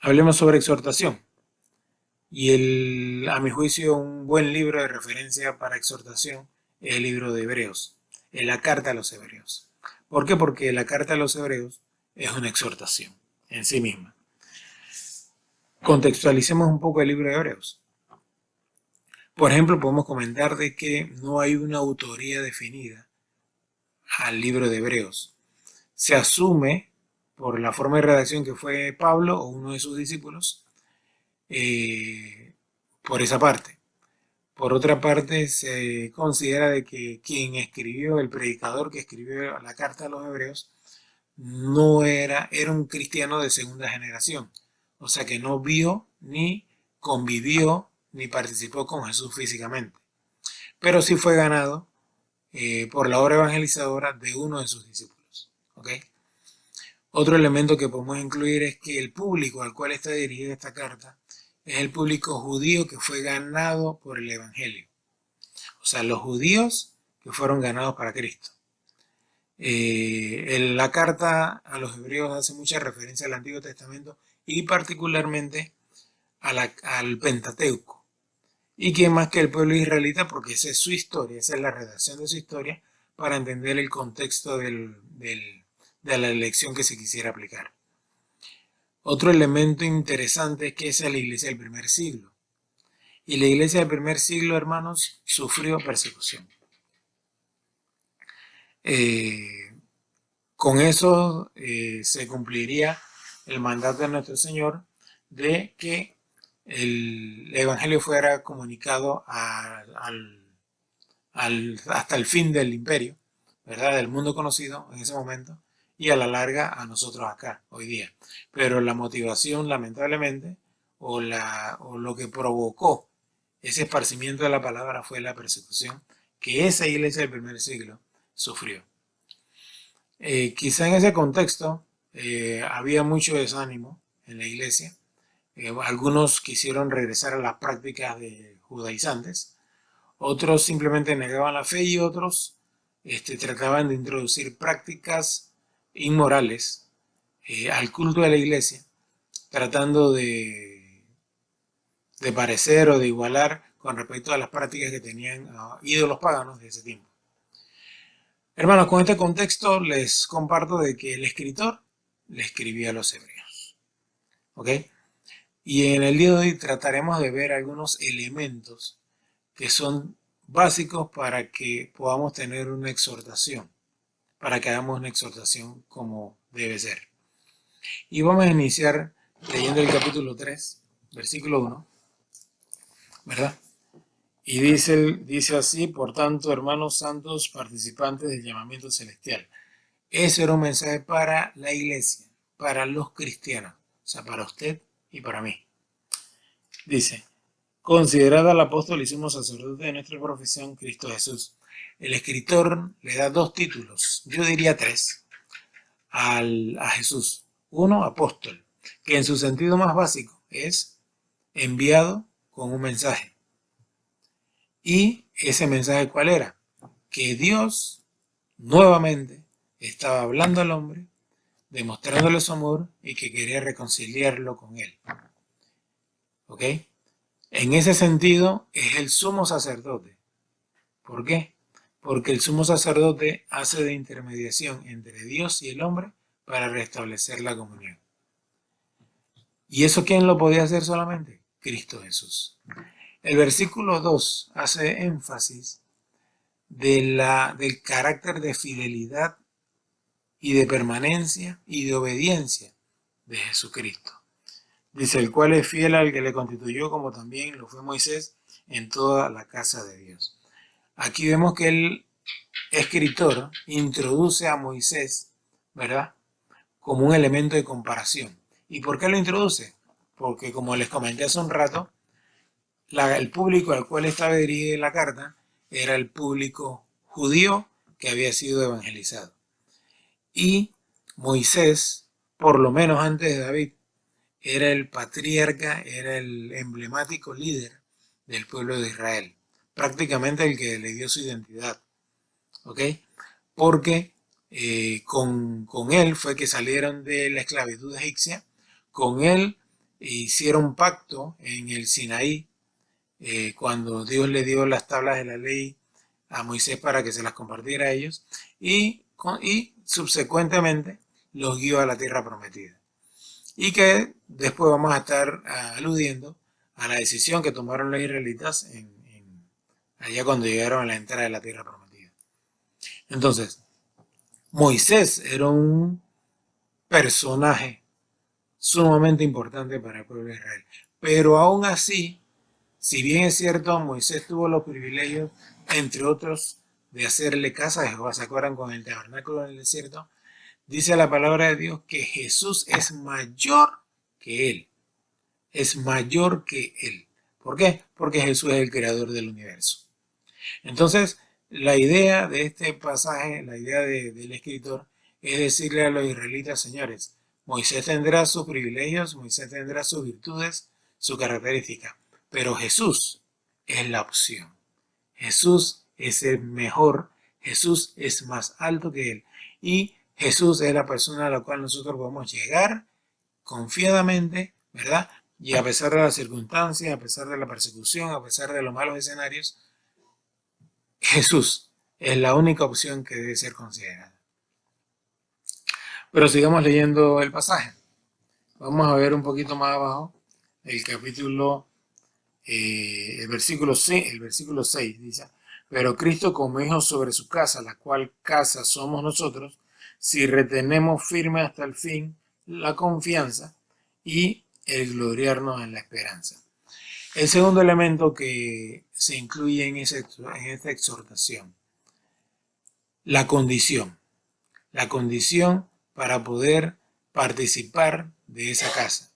Hablemos sobre exhortación. Y a mi juicio, un buen libro de referencia para exhortación es el libro de Hebreos, es la carta a los Hebreos. ¿Por qué? Porque la carta a los Hebreos es una exhortación en sí misma. Contextualicemos un poco el libro de Hebreos. Por ejemplo, podemos comentar de que no hay una autoría definida al libro de Hebreos. Se asume, por la forma de redacción que fue Pablo o uno de sus discípulos, por esa parte. Por otra parte, se considera de que quien escribió, el predicador que escribió la carta a los hebreos, era un cristiano de segunda generación. O sea que no vio, ni convivió, ni participó con Jesús físicamente. Pero sí fue ganado por la obra evangelizadora de uno de sus discípulos. ¿Ok? Otro elemento que podemos incluir es que el público al cual está dirigida esta carta es el público judío que fue ganado por el Evangelio. O sea, los judíos que fueron ganados para Cristo. La carta a los hebreos hace mucha referencia al Antiguo Testamento y particularmente al Pentateuco. ¿Y quién más que el pueblo israelita? Porque esa es su historia, esa es la redacción de su historia para entender el contexto de la elección que se quisiera aplicar. Otro elemento interesante es que esa es la iglesia del primer siglo. Y la iglesia del primer siglo, hermanos, sufrió persecución. Con eso se cumpliría el mandato de nuestro Señor de que el Evangelio fuera comunicado hasta el fin del imperio, ¿verdad? Del mundo conocido en ese momento, y a la larga a nosotros acá, hoy día. Pero la motivación, lamentablemente, o lo que provocó ese esparcimiento de la palabra fue la persecución que esa iglesia del primer siglo sufrió. Quizá en ese contexto había mucho desánimo en la iglesia. Algunos quisieron regresar a las prácticas de judaizantes, otros simplemente negaban la fe y otros trataban de introducir prácticas inmorales al culto de la iglesia, tratando de parecer o de igualar con respecto a las prácticas que tenían ídolos paganos de ese tiempo. Hermanos, con este contexto les comparto de que el escritor le escribía a los hebreos. ¿Ok? Y en el día de hoy trataremos de ver algunos elementos que son básicos para que podamos tener una exhortación, para que hagamos una exhortación como debe ser. Y vamos a iniciar leyendo el capítulo 3, versículo 1, ¿verdad? Y dice así: por tanto, hermanos santos, participantes del llamamiento celestial. Ese era un mensaje para la iglesia, para los cristianos, o sea, para usted y para mí. Dice: considerad al apóstol y sumo sacerdote de nuestra profesión, Cristo Jesús. El escritor le da dos títulos, yo diría tres, a Jesús. Uno, apóstol, que en su sentido más básico es enviado con un mensaje. ¿Y ese mensaje cuál era? Que Dios nuevamente estaba hablando al hombre, demostrándole su amor y que quería reconciliarlo con él. ¿Ok? En ese sentido es el sumo sacerdote. ¿Por qué? Porque el sumo sacerdote hace de intermediación entre Dios y el hombre para restablecer la comunión. ¿Y eso quién lo podía hacer solamente? Cristo Jesús. El versículo 2 hace énfasis del carácter de fidelidad y de permanencia y de obediencia de Jesucristo. Dice: el cual es fiel al que le constituyó, como también lo fue Moisés en toda la casa de Dios. Aquí vemos que el escritor introduce a Moisés, ¿verdad?, como un elemento de comparación. ¿Y por qué lo introduce? Porque, como les comenté hace un rato, el público al cual estaba dirigida la carta era el público judío que había sido evangelizado. Y Moisés, por lo menos antes de David, era el patriarca, era el emblemático líder del pueblo de Israel, prácticamente el que le dio su identidad, ¿ok? Porque con él fue que salieron de la esclavitud egipcia, con él hicieron pacto en el Sinaí, cuando Dios le dio las tablas de la ley a Moisés para que se las compartiera a ellos, y subsecuentemente los guió a la tierra prometida. Y que después vamos a estar aludiendo a la decisión que tomaron los israelitas allá cuando llegaron a la entrada de la tierra prometida. Entonces, Moisés era un personaje sumamente importante para el pueblo de Israel. Pero aún así, si bien es cierto, Moisés tuvo los privilegios, entre otros, de hacerle casa a Jehová. ¿Se acuerdan con el tabernáculo en el desierto? Dice la palabra de Dios que Jesús es mayor que él. Es mayor que él. ¿Por qué? Porque Jesús es el creador del universo. Entonces, la idea de este pasaje, la idea del escritor, es decirle a los israelitas, señores, Moisés tendrá sus privilegios, Moisés tendrá sus virtudes, su característica, pero Jesús es la opción. Jesús es el mejor, Jesús es más alto que él, y Jesús es la persona a la cual nosotros podemos llegar confiadamente, ¿verdad? Y a pesar de las circunstancias, a pesar de la persecución, a pesar de los malos escenarios, Jesús es la única opción que debe ser considerada. Pero sigamos leyendo el pasaje. Vamos a ver un poquito más abajo el capítulo, el versículo 6 dice, pero Cristo como hijo sobre su casa, la cual casa somos nosotros, si retenemos firme hasta el fin la confianza y el gloriarnos en la esperanza. El segundo elemento que se incluye en esta exhortación, la condición para poder participar de esa casa.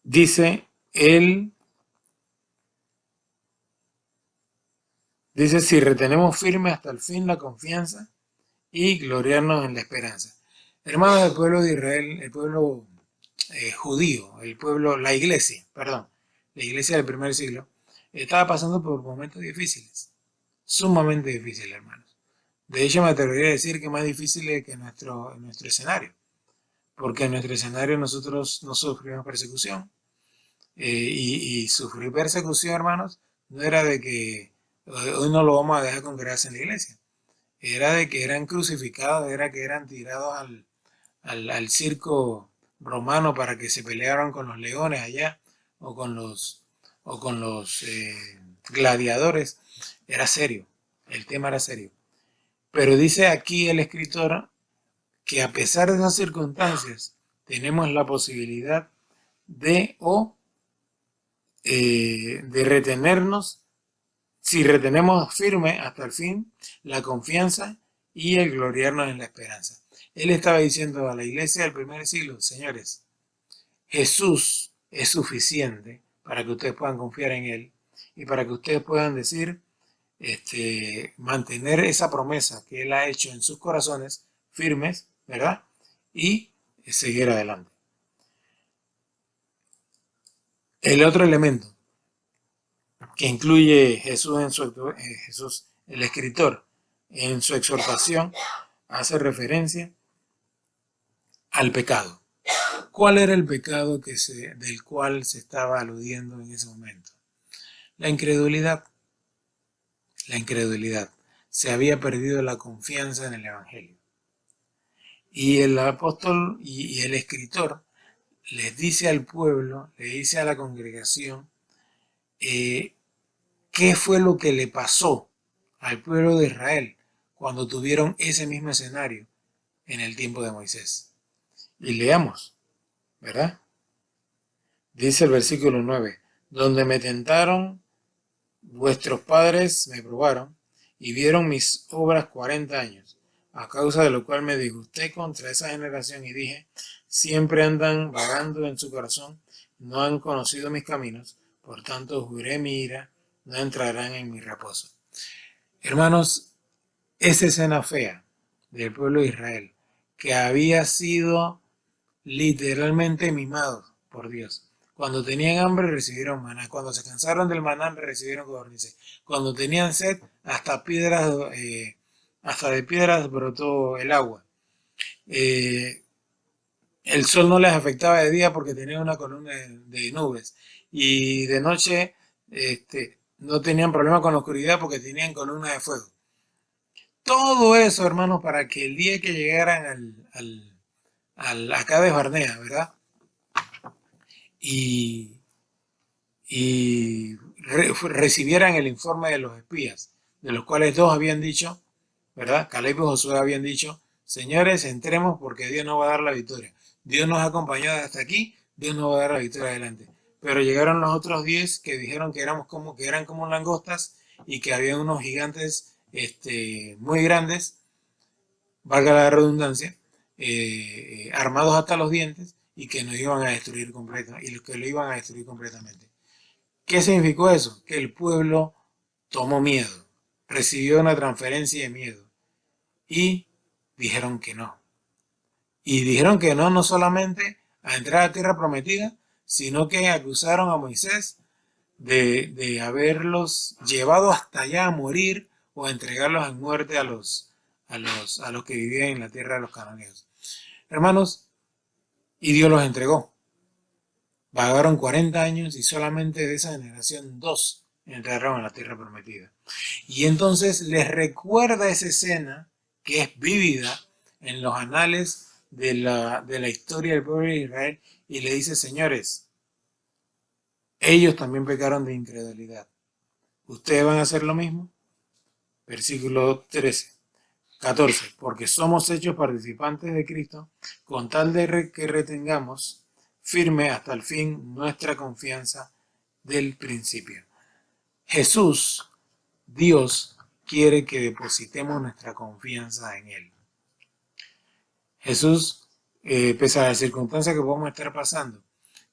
Dice si retenemos firme hasta el fin la confianza y gloriarnos en la esperanza. Hermanos del pueblo de Israel, el pueblo judío, la iglesia del primer siglo, estaba pasando por momentos difíciles, sumamente difíciles, hermanos. De hecho, me atrevería a decir que más difíciles que nuestro escenario, porque en nuestro escenario nosotros no sufrimos persecución. Y sufrir persecución, hermanos, no era de que hoy no lo vamos a dejar congregarse en la iglesia. Era de que eran crucificados, era que eran tirados al circo romano para que se pelearan con los leones allá o con los gladiadores. Era serio, el tema era serio. Pero dice aquí el escritor que a pesar de esas circunstancias tenemos la posibilidad de retenernos, si retenemos firme hasta el fin la confianza y el gloriarnos en la esperanza. Él estaba diciendo a la iglesia del primer siglo, señores, Jesús es suficiente para que ustedes puedan confiar en Él y para que ustedes puedan decir, mantener esa promesa que Él ha hecho en sus corazones firmes, ¿verdad? Y seguir adelante. El otro elemento que incluye Jesús, el escritor, en su exhortación, hace referencia al pecado. ¿Cuál era el pecado del cual se estaba aludiendo en ese momento? La incredulidad. La incredulidad. Se había perdido la confianza en el Evangelio. Y el apóstol y el escritor les dice al pueblo, le dice a la congregación, ¿qué fue lo que le pasó al pueblo de Israel cuando tuvieron ese mismo escenario en el tiempo de Moisés? Y leamos, ¿verdad? Dice el versículo 9, donde me tentaron, vuestros padres me probaron y vieron mis obras 40 años, a causa de lo cual me disgusté contra esa generación y dije, siempre andan vagando en su corazón, no han conocido mis caminos, por tanto juré mi ira, no entrarán en mi reposo. Hermanos, esa escena fea del pueblo de Israel, que había sido literalmente mimado por Dios. Cuando tenían hambre recibieron maná, cuando se cansaron del maná recibieron codornices, cuando tenían sed hasta de piedras brotó el agua. El sol no les afectaba de día porque tenía una columna de nubes. Y de noche no tenían problema con la oscuridad porque tenían columna de fuego. Todo eso, hermanos, para que el día que llegaran acá de Barnea, ¿verdad? Y, recibieran el informe de los espías, de los cuales dos habían dicho, ¿verdad? Caleb y Josué habían dicho, señores, entremos porque Dios nos va a dar la victoria. Dios nos ha acompañado hasta aquí, Dios nos va a dar la victoria adelante. Pero llegaron los otros 10 que dijeron que eran como langostas y que había unos gigantes muy grandes, valga la redundancia, armados hasta los dientes y que nos iban a destruir completamente, y los que lo iban a destruir completamente. ¿Qué significó eso? Que el pueblo tomó miedo, recibió una transferencia de miedo y dijeron que no. Y dijeron que no, no solamente a entrar a la tierra prometida, sino que acusaron a Moisés de haberlos llevado hasta allá a morir o a entregarlos en muerte a los que vivían en la tierra de los cananeos. Hermanos, y Dios los entregó. Vagaron 40 años y solamente de esa generación 2 entraron a la tierra prometida. Y entonces les recuerda esa escena que es vívida en los anales de la historia del pueblo de Israel y le dice, señores, ellos también pecaron de incredulidad. ¿Ustedes van a hacer lo mismo? Versículo 14. Porque somos hechos participantes de Cristo con tal de que retengamos firme hasta el fin nuestra confianza del principio. Jesús, Dios, quiere que depositemos nuestra confianza en Él. Jesús, pese a las circunstancias que podemos estar pasando,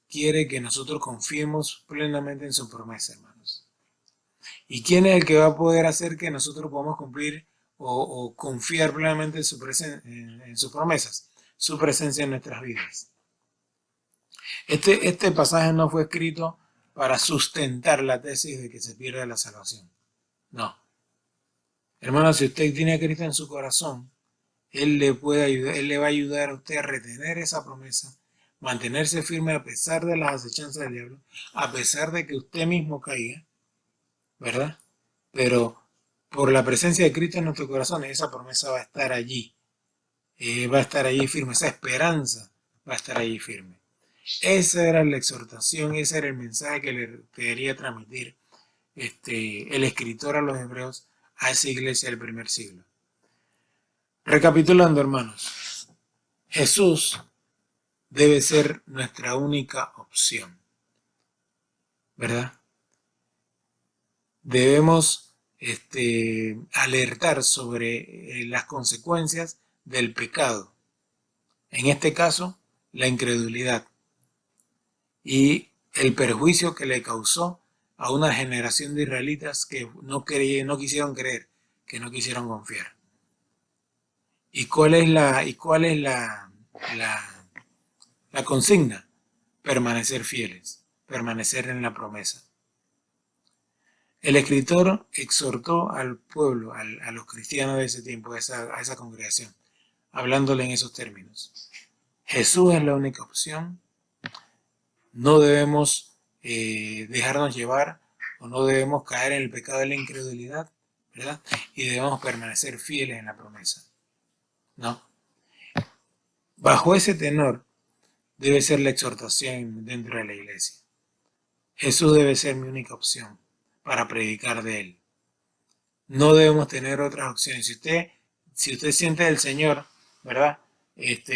quiere que nosotros confiemos plenamente en su promesa, hermanos. ¿Y quién es el que va a poder hacer que nosotros podamos cumplir o confiar plenamente en sus promesas? Su presencia en nuestras vidas. Este pasaje no fue escrito para sustentar la tesis de que se pierde la salvación. No. Hermano, si usted tiene a Cristo en su corazón, Él le puede ayudar, Él le va a ayudar a usted a retener esa promesa, mantenerse firme a pesar de las acechanzas del diablo, a pesar de que usted mismo caiga, ¿verdad? Pero por la presencia de Cristo en nuestro corazón, esa promesa va a estar allí, va a estar allí firme, esa esperanza va a estar allí firme. Esa era la exhortación, ese era el mensaje que le quería transmitir el escritor a los hebreos a esa iglesia del primer siglo. Recapitulando, hermanos, Jesús debe ser nuestra única opción, ¿verdad? Debemos alertar sobre las consecuencias del pecado, en este caso, la incredulidad y el perjuicio que le causó a una generación de israelitas que no quisieron creer, que no quisieron confiar. ¿Y cuál es la consigna? Permanecer fieles, permanecer en la promesa. El escritor exhortó al pueblo, a los cristianos de ese tiempo, a esa congregación, hablándole en esos términos. Jesús es la única opción, no debemos dejarnos llevar o no debemos caer en el pecado de la incredulidad, ¿verdad? Y debemos permanecer fieles en la promesa, ¿no? Bajo ese tenor debe ser la exhortación dentro de la iglesia. Jesús debe ser mi única opción para predicar de Él. No debemos tener otras opciones. Si usted siente del Señor, ¿verdad?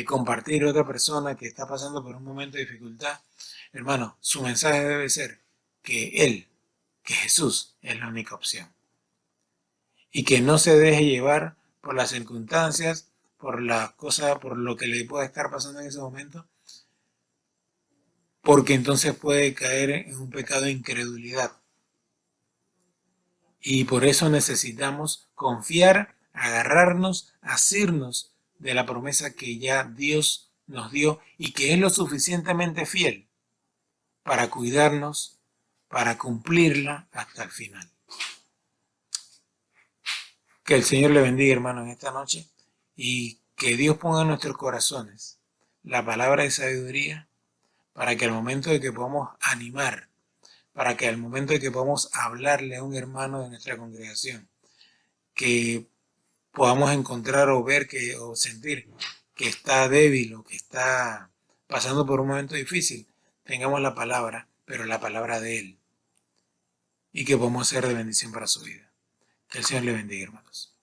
Compartir a otra persona que está pasando por un momento de dificultad, hermano, su mensaje debe ser que Él, que Jesús es la única opción. Y que no se deje llevar por las circunstancias, por las cosas, por lo que le pueda estar pasando en ese momento, porque entonces puede caer en un pecado de incredulidad. Y por eso necesitamos confiar, agarrarnos, asirnos de la promesa que ya Dios nos dio y que es lo suficientemente fiel para cuidarnos, para cumplirla hasta el final. Que el Señor le bendiga, hermano, en esta noche y que Dios ponga en nuestros corazones la palabra de sabiduría, para que al momento de que podamos animar, para que al momento de que podamos hablarle a un hermano de nuestra congregación, que podamos encontrar o ver o sentir que está débil o que está pasando por un momento difícil, tengamos la palabra, pero la palabra de Él, y que podamos ser de bendición para su vida. Que el Señor le bendiga, hermanos.